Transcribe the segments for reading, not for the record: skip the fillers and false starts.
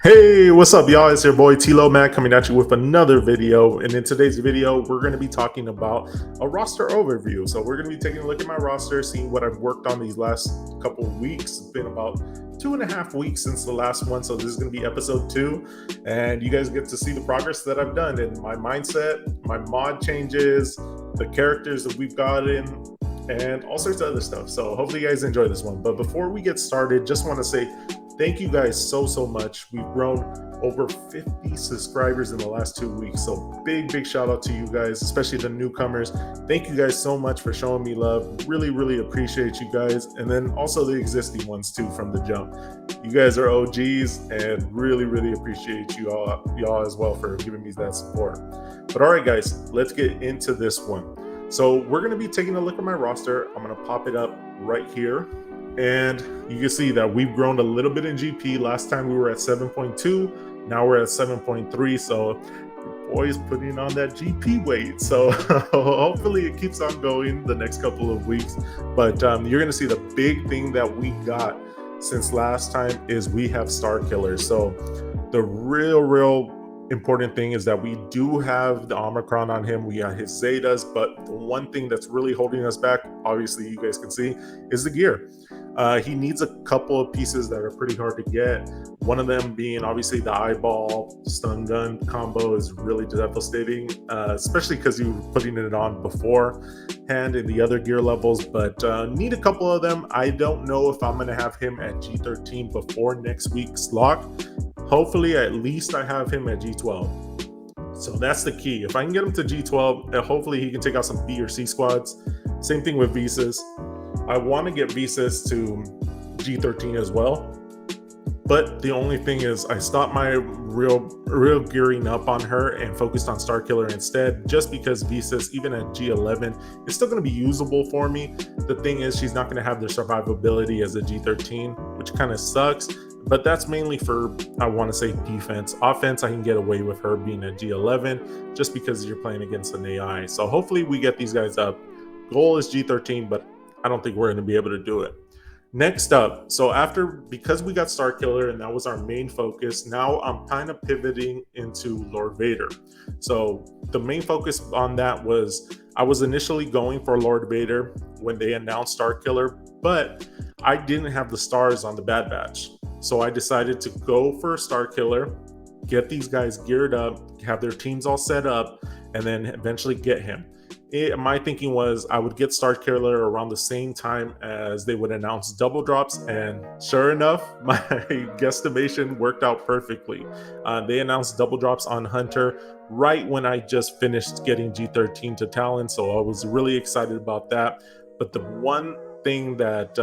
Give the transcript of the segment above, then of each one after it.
Hey, what's up, y'all? It's your boy Tilo Mad coming at you with another video. And in today's video, we're going to be talking about a roster overview. So we're going to be taking a look at my roster, seeing what I've worked on these last couple of weeks. It's been about 2.5 weeks since the last one. So this is going to be episode 2. And you guys get to see the progress that I've done in my mindset, my mod changes, the characters that we've gotten, and all sorts of other stuff. So hopefully you guys enjoy this one. But before we get started, just want to say thank you guys so much. We've grown over 50 subscribers in the last 2 weeks. So big shout out to you guys, especially the newcomers. Thank you guys so much for showing me love. Really appreciate you guys. And then also the existing ones too from the jump. You guys are OGs and really appreciate y'all as well for giving me that support. But all right, guys, let's get into this one. So we're going to be taking a look at my roster. I'm going to pop it up right here. And you can see that we've grown a little bit in GP. Last time we were at 7.2. Now we're at 7.3. So your boy is putting on that GP weight. So hopefully it keeps on going the next couple of weeks. But you're going to see the big thing that we got since last time is we have Starkiller. So the real important thing is that we do have the Omicron on him. We got his Zetas, but the one thing that's really holding us back, obviously you guys can see, is the gear. He needs a couple of pieces that are pretty hard to get. One of them being obviously the eyeball stun gun combo is really devastating, especially because you were putting it on beforehand in the other gear levels, but need a couple of them. I don't know if I'm going to have him at G13 before next week's lock. Hopefully at least I have him at G12. So that's the key. If I can get him to G12, hopefully he can take out some B or C squads. Same thing with Visas. I want to get Visas to G13 as well. But the only thing is I stopped my real gearing up on her and focused on Starkiller instead, just because Visas, even at G11, is still going to be usable for me. The thing is she's not going to have the survivability as a G13, which kind of sucks. But that's mainly for, I want to say, defense. Offense, I can get away with her being at G11 just because you're playing against an AI. So hopefully we get these guys up. Goal is G13, but I don't think we're going to be able to do it. Next up, so because we got Starkiller and that was our main focus, now I'm kind of pivoting into Lord Vader. So the main focus on that was, I was initially going for Lord Vader when they announced Starkiller, but I didn't have the stars on the Bad Batch. So I decided to go for Starkiller, get these guys geared up, have their teams all set up, and then eventually get him. My thinking was I would get Starkiller around the same time as they would announce double drops, and sure enough, my guesstimation worked out perfectly. They announced double drops on Hunter right when I just finished getting G13 to Talon, so I was really excited about that. But the one thing that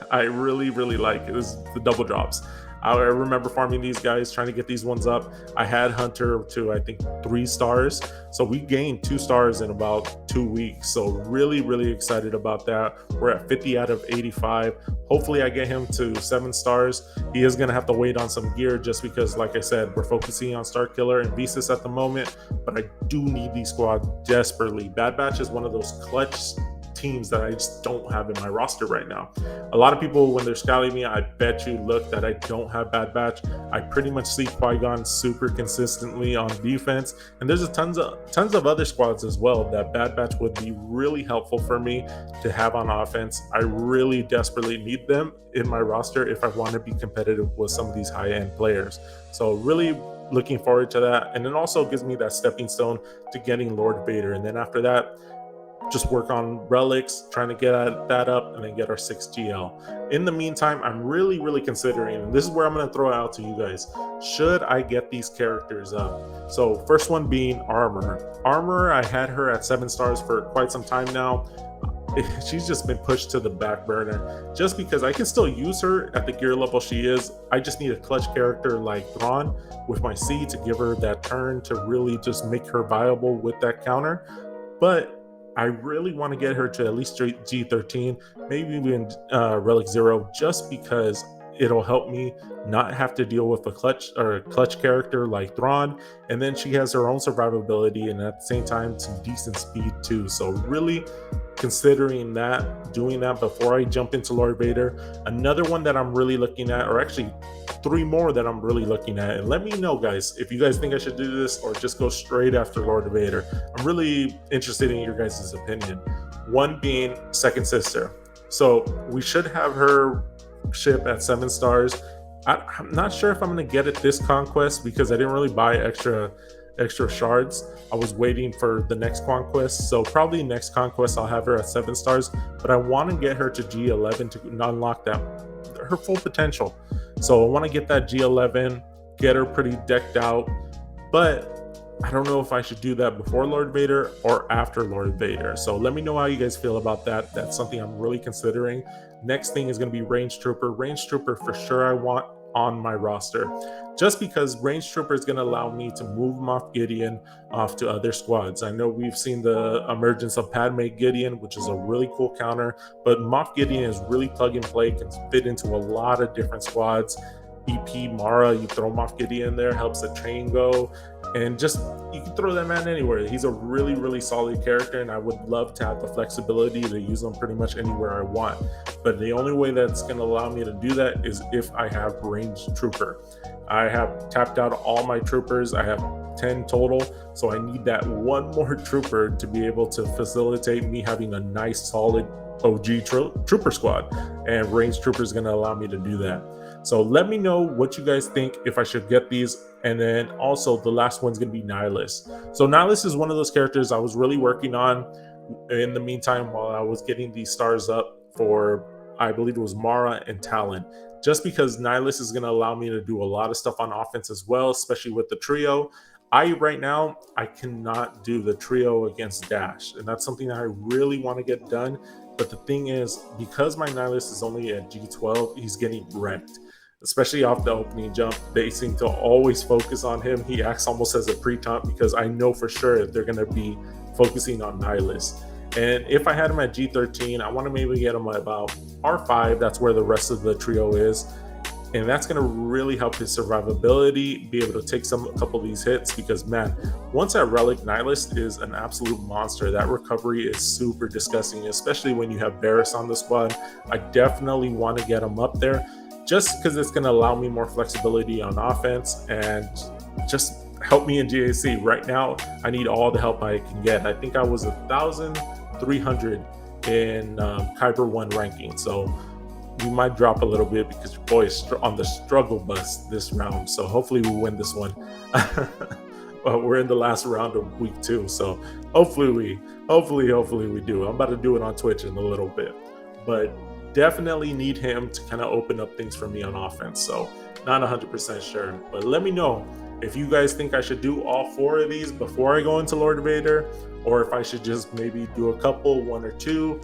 I really like is the double drops. I remember farming these guys, trying to get these ones up. I had Hunter to, I think, 3 stars. So we gained 2 stars in about 2 weeks. So really excited about that. We're at 50 out of 85. Hopefully I get him to 7 stars. He is going to have to wait on some gear just because, like I said, we're focusing on Starkiller and Visas at the moment. But I do need these squads desperately. Bad Batch is one of those clutch teams that I just don't have in my roster right now. A lot of people, when they're scouting me, I bet you look that I don't have Bad Batch. I pretty much see Qui-Gon super consistently on defense, and there's tons of other squads as well that Bad Batch would be really helpful for me to have on offense. I really desperately need them in my roster if I want to be competitive with some of these high-end players. So really looking forward to that, and it also gives me that stepping stone to getting Lord Vader, and then after that, just work on relics, trying to get that up, and then get our 6 GL. In the meantime, I'm really considering, and this is where I'm going to throw it out to you guys, should I get these characters up? So first one being Armor. I had her at 7 stars for quite some time now. She's just been pushed to the back burner just because I can still use her at the gear level she is. I just need a clutch character like Thrawn with my C to give her that turn to really just make her viable with that counter. But I really want to get her to at least G13, maybe even Relic 0, just because it'll help me not have to deal with a clutch character like Thrawn, and then she has her own survivability and at the same time some decent speed too. So really considering doing that before I jump into Lord Vader. Another one that I'm really looking at, or actually 3 more that I'm really looking at, and let me know, guys, if you guys think I should do this or just go straight after Lord Vader. I'm really interested in your guys' opinion. One being Second Sister. So we should have her ship at 7 stars. I'm not sure if I'm going to get it this conquest because I didn't really buy extra shards. I was waiting for the next conquest, so probably next conquest I'll have her at 7 stars, but I want to get her to G11 to unlock her full potential. So I want to get that G11, get her pretty decked out, but I don't know if I should do that before Lord Vader or after Lord Vader. So let me know how you guys feel about that. That's something I'm really considering. Next thing is going to be Range Trooper. Range Trooper for sure I want on my roster, just because Range Trooper is going to allow me to move Moff Gideon off to other squads. I know we've seen the emergence of Padme Gideon, which is a really cool counter, but Moff Gideon is really plug and play, can fit into a lot of different squads. EP Mara, you throw Moff Gideon in there, helps the train go, and just you can throw that man anywhere. He's a really, really solid character, and I would love to have the flexibility to use him pretty much anywhere I want. But the only way that's going to allow me to do that is if I have Range Trooper. I have tapped out all my troopers. I have 10 total, so I need that one more trooper to be able to facilitate me having a nice, solid OG trooper squad, and Range Trooper is going to allow me to do that. So let me know what you guys think, if I should get these. And then also the last one's going to be Nihilus. So Nihilus is one of those characters I was really working on in the meantime while I was getting these stars up for, I believe it was Mara and Talon, just because Nihilus is going to allow me to do a lot of stuff on offense as well, especially with the trio. Right now, I cannot do the trio against Dash, and that's something that I really want to get done. But the thing is, because my Nihilus is only at G12, he's getting wrecked, especially off the opening jump. They seem to always focus on him. He acts almost as a pre-taunt because I know for sure they're going to be focusing on Nihilus. And if I had him at G13, I want to maybe get him at about R5. That's where the rest of the trio is. And that's going to really help his survivability, be able to take a couple of these hits, because man, once that Relic, Nihilus is an absolute monster. That recovery is super disgusting, especially when you have Varys on the squad. I definitely want to get him up there, just because it's going to allow me more flexibility on offense and just help me in GAC. Right now, I need all the help I can get. I think I was 1,300 in Kyber 1 ranking, so we might drop a little bit because your boy is on the struggle bus this round. So hopefully we win this one. Well, we're in the last round of week 2, so hopefully we do. I'm about to do it on Twitch in a little bit, but definitely need him to kind of open up things for me on offense. So not 100% sure, but let me know if you guys think I should do all 4 of these before I go into Lord Vader, or if I should just maybe do a couple, 1 or 2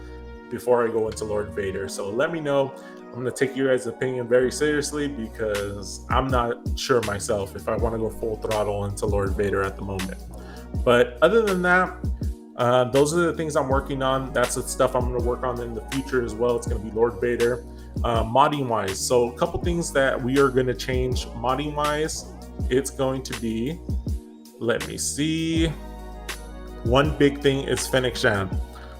before I go into Lord Vader. So let me know. I'm going to take your guys' opinion very seriously, because I'm not sure myself if I want to go full throttle into Lord Vader at the moment. But other than that, those are the things I'm working on. That's the stuff I'm going to work on in the future as well. It's going to be Lord Vader. Modding wise, so a couple things that we are going to change modding wise. It's going to be, let me see, one big thing is Fennec Shan.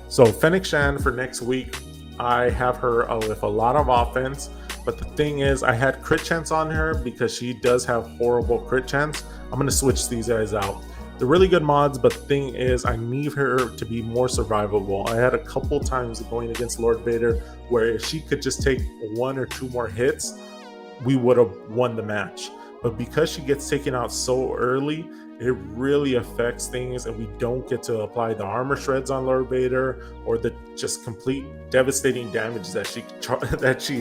So Fennec Shan for next week, I have her with a lot of offense, but the thing is, I had crit chance on her because she does have horrible crit chance. I'm going to switch these guys out. They're really good mods, but the thing is, I need her to be more survivable. I had a couple times going against Lord Vader where if she could just take 1 or 2 more hits, we would have won the match. But because she gets taken out so early, it really affects things, and we don't get to apply the armor shreds on Lord Vader or the just complete devastating damage that she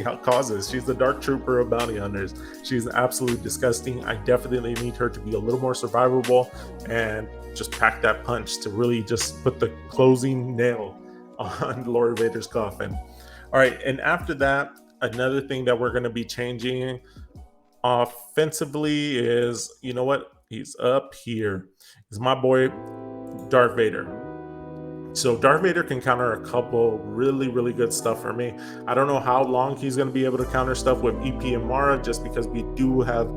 causes. She's the Dark Trooper of bounty hunters. She's absolutely disgusting. I definitely need her to be a little more survivable and just pack that punch to really just put the closing nail on Lord Vader's coffin. All right, and after that, another thing that we're going to be changing offensively is, you know what? He's up here. He's my boy, Darth Vader. So Darth Vader can counter a couple really, really good stuff for me. I don't know how long he's going to be able to counter stuff with EP and Mara, just because we do have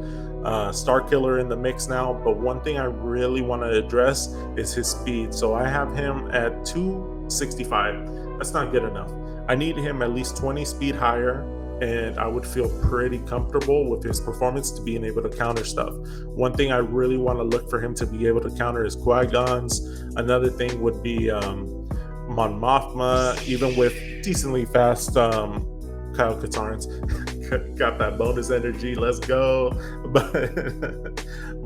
Starkiller in the mix now. But one thing I really want to address is his speed. So I have him at 265. That's not good enough. I need him at least 20 speed higher, and I would feel pretty comfortable with his performance to being able to counter stuff. One thing I really want to look for him to be able to counter is Qui-Gons. Another thing would be Mon Mothma, even with decently fast Kyle Katarn's got that bonus energy. Let's go.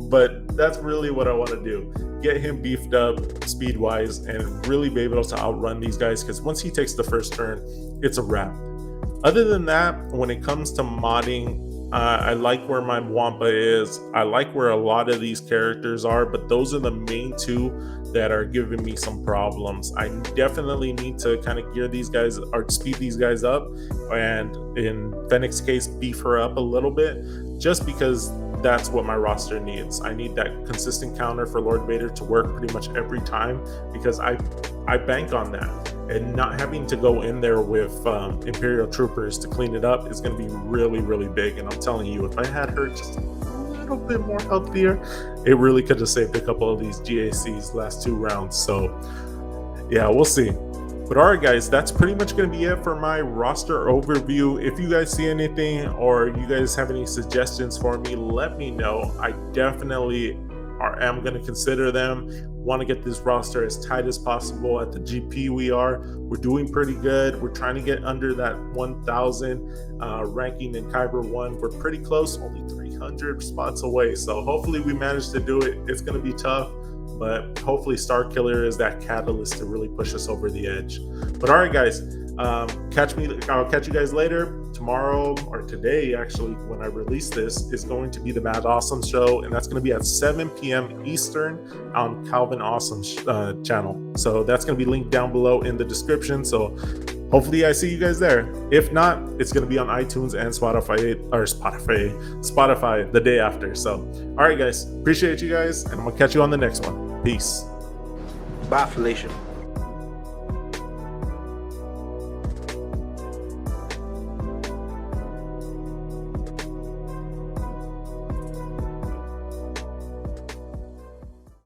But that's really what I want to do. Get him beefed up speed wise and really be able to outrun these guys, because once he takes the first turn, it's a wrap. Other than that, when it comes to modding, I like where my Wampa is. I like where a lot of these characters are, but those are the main two that are giving me some problems. I definitely need to kind of gear these guys or speed these guys up, and in Fennec's case, beef her up a little bit, just because that's what my roster needs. I need that consistent counter for Lord Vader to work pretty much every time, because I bank on that. And not having to go in there with Imperial troopers to clean it up is going to be really, really big. And I'm telling you, if I had her just a little bit more healthier, it really could have saved a couple of these GACs last 2 rounds. So yeah, we'll see. But all right, guys, that's pretty much going to be it for my roster overview. If you guys see anything or you guys have any suggestions for me, let me know. I definitely am going to consider them. Want to get this roster as tight as possible. At the GP we're doing pretty good. We're trying to get under that 1,000 ranking in Kyber 1. We're pretty close, only 300 spots away. So hopefully we manage to do it. It's going to be tough, but hopefully Starkiller is that catalyst to really push us over the edge. But all right, guys, I'll catch you guys later. Tomorrow, or today actually, when I release this, is going to be the Mad Awesome show, and that's going to be at 7 p.m. Eastern on Calvin Awesome's channel. So that's going to be linked down below in the description. So hopefully I see you guys there. If not, it's going to be on iTunes and Spotify the day after. So all right, guys, appreciate you guys, and I'm gonna catch you on the next one. Peace. Bye, Felicia.